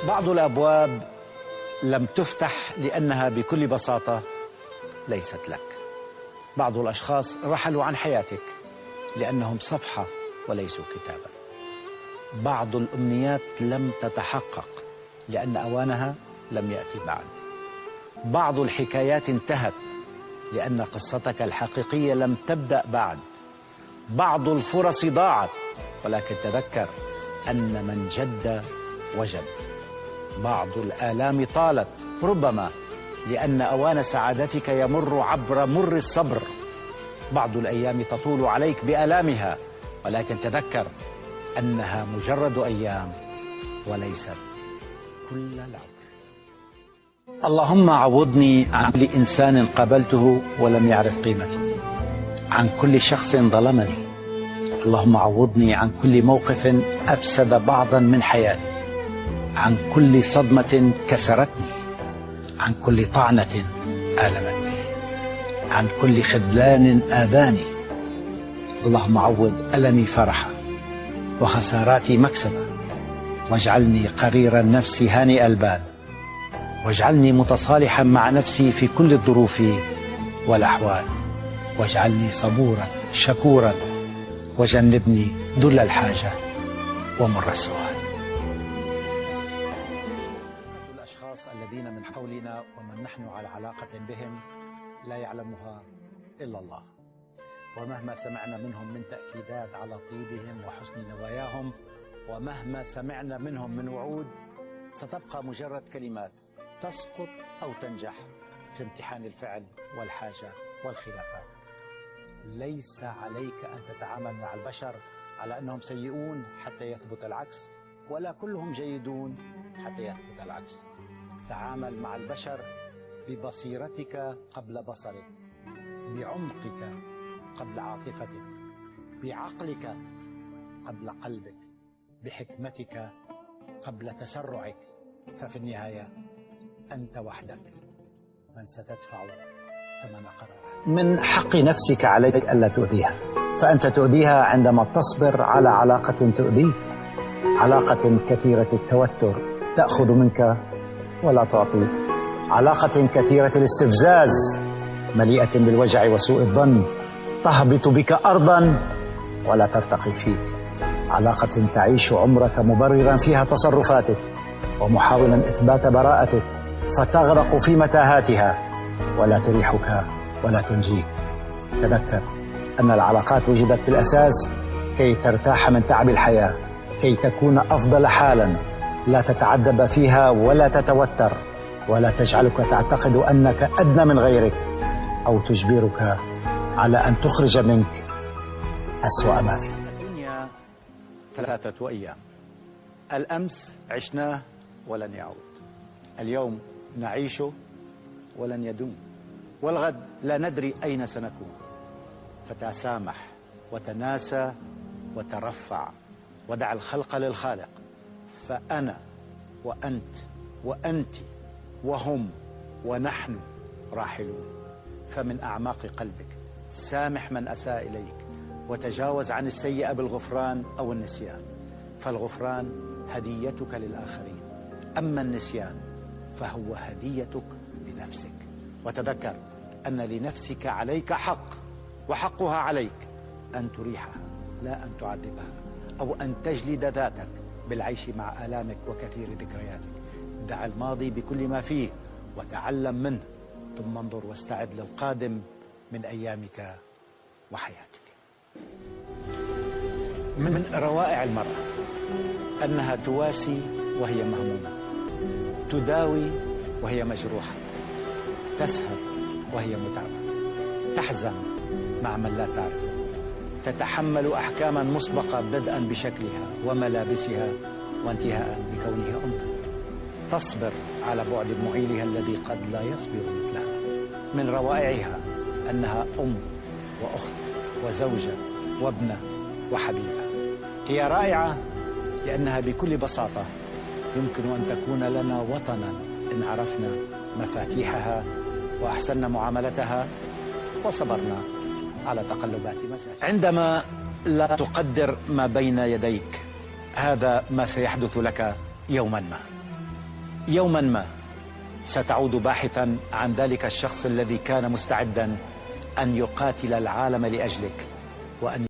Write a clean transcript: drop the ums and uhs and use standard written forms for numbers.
بعض الأبواب لم تفتح لأنها بكل بساطة ليست لك. بعض الأشخاص رحلوا عن حياتك لأنهم صفحة وليسوا كتابا. بعض الأمنيات لم تتحقق لأن أوانها لم يأتي بعد. بعض الحكايات انتهت لأن قصتك الحقيقية لم تبدأ بعد. بعض الفرص ضاعت، ولكن تذكر أن من جد وجد. بعض الآلام طالت ربما لأن أوان سعادتك يمر عبر مر الصبر. بعض الأيام تطول عليك بآلامها، ولكن تذكر أنها مجرد أيام وليست كل العمر. اللهم عوضني عن كل إنسان قابلته ولم يعرف قيمتي، عن كل شخص ظلمني. اللهم عوضني عن كل موقف أفسد بعضا من حياتي، عن كل صدمة كسرتني، عن كل طعنة آلمتني، عن كل خذلان آذاني. اللهم عوض ألمي فرحا وخساراتي مكسبا، واجعلني قرير النفس هانئ البال، واجعلني متصالحا مع نفسي في كل الظروف والأحوال، واجعلني صبورا شكورا، وجنبني ذل الحاجة ومر السؤال. الأشخاص الذين من حولنا ومن نحن على علاقة بهم لا يعلمها إلا الله، ومهما سمعنا منهم من تأكيدات على طيبهم وحسن نواياهم، ومهما سمعنا منهم من وعود، ستبقى مجرد كلمات تسقط أو تنجح في امتحان الفعل والحاجة والخلافات. ليس عليك أن تتعامل مع البشر على أنهم سيئون حتى يثبت العكس، ولا كلهم جيدون حتى يثبت العكس. تعامل مع البشر ببصيرتك قبل بصرك، بعمقك قبل عاطفتك، بعقلك قبل قلبك، بحكمتك قبل تسرعك. ففي النهاية أنت وحدك من ستدفع ثمن قرارك. من حق نفسك عليك ألا تؤذيها، فأنت تؤذيها عندما تصبر على علاقة تؤذيك، علاقة كثيرة التوتر تأخذ منك ولا تعطيك، علاقة كثيرة الاستفزاز مليئة بالوجع وسوء الظن تهبط بك أرضا ولا ترتقي فيك، علاقة تعيش عمرك مبررا فيها تصرفاتك ومحاولا إثبات براءتك فتغرق في متاهاتها ولا تريحك ولا تنجيك. تذكر أن العلاقات وجدت بالأساس كي ترتاح من تعب الحياة، كي تكون أفضل حالا، لا تتعذب فيها ولا تتوتر، ولا تجعلك تعتقد أنك أدنى من غيرك، أو تجبرك على أن تخرج منك أسوأ ما فيك. الدنيا 3 أيام، الأمس عشناه ولن يعود، اليوم نعيشه ولن يدوم، والغد لا ندري أين سنكون. فتسامح وتناسى وترفع ودع الخلق للخالق. فأنا وأنت وأنت وهم ونحن راحلون. فمن أعماق قلبك سامح من أساء إليك، وتجاوز عن السيئة بالغفران أو النسيان، فالغفران هديتك للآخرين، أما النسيان فهو هديتك لنفسك. وتذكر أن لنفسك عليك حق، وحقها عليك أن تريحها لا أن تعذبها، أو أن تجلد ذاتك بالعيش مع آلامك وكثير ذكرياتك. دع الماضي بكل ما فيه وتعلم منه، ثم انظر واستعد للقادم من أيامك وحياتك. من روائع المرأة أنها تواسي وهي مهمومة، تداوي وهي مجروحة، تسهر وهي متعبة، تحزن مع من لا تعرف، تتحمل أحكاما مسبقة بدءا بشكلها وملابسها وانتهاء بكونها أنثى، تصبر على بعد معيلها الذي قد لا يصبر مثلها. من روائعها أنها أم وأخت وزوجة وابنة وحبيبة. هي رائعة لأنها بكل بساطة يمكن أن تكون لنا وطنا إن عرفنا مفاتيحها وأحسننا معاملتها وصبرنا على تقلبات مساء. عندما لا تقدر ما بين يديك، هذا ما سيحدث لك يوما ما. يوما ما ستعود باحثا عن ذلك الشخص الذي كان مستعدا أن يقاتل العالم لأجلك وأن